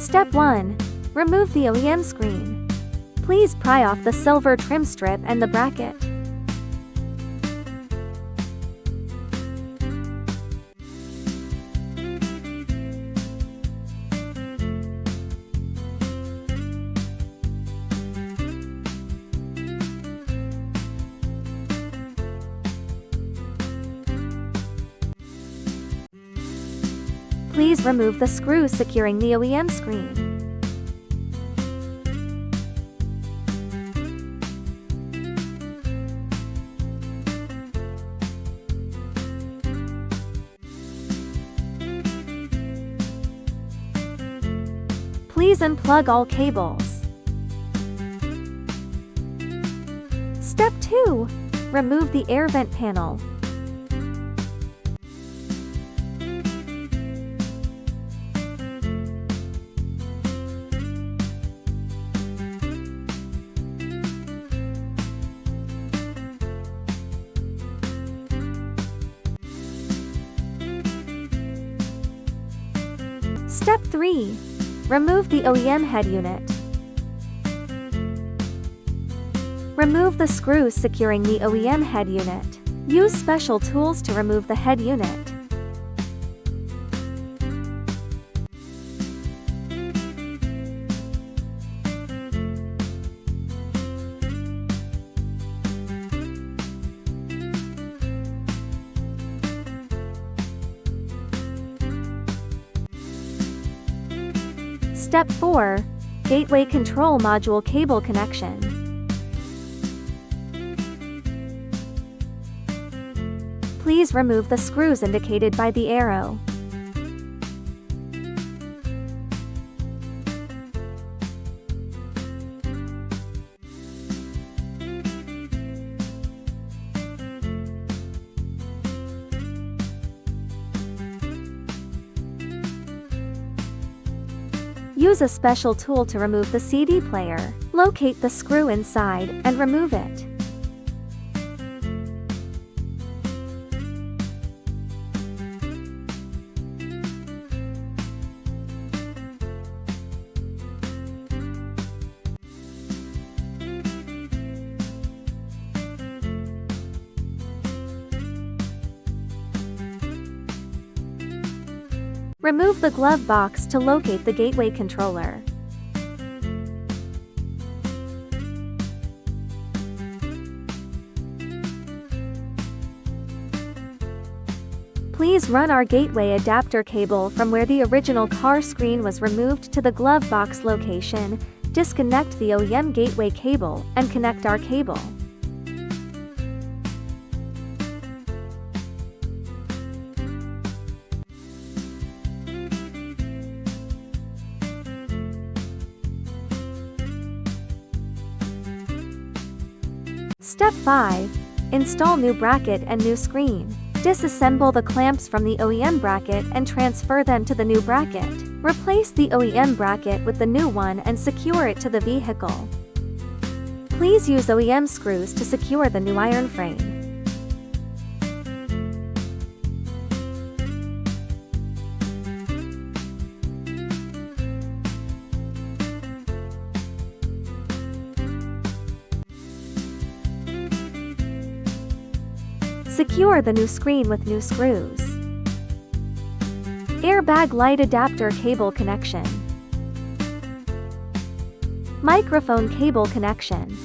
Step 1. Remove the OEM screen. Please pry off the silver trim strip and the bracket. Please remove the screws securing the OEM screen. Please unplug all cables. Step 2. Remove the air vent panel. Step 3. Remove the OEM head unit. Remove the screws securing the OEM head unit. Use special tools to remove the head unit. Step 4. Gateway control module cable connection. Please remove the screws indicated by the arrow. Use a special tool to remove the CD player. Locate the screw inside and remove it. Remove the glove box to locate the gateway controller. Please run our gateway adapter cable from where the original car screen was removed to the glove box location, disconnect the OEM gateway cable, and connect our cable. Step 5. Install new bracket and new screen. Disassemble the clamps from the OEM bracket and transfer them to the new bracket. Replace the OEM bracket with the new one and secure it to the vehicle. Please use OEM screws to secure the new iron frame. Secure the new screen with new screws. Airbag light adapter cable connection. Microphone cable connection.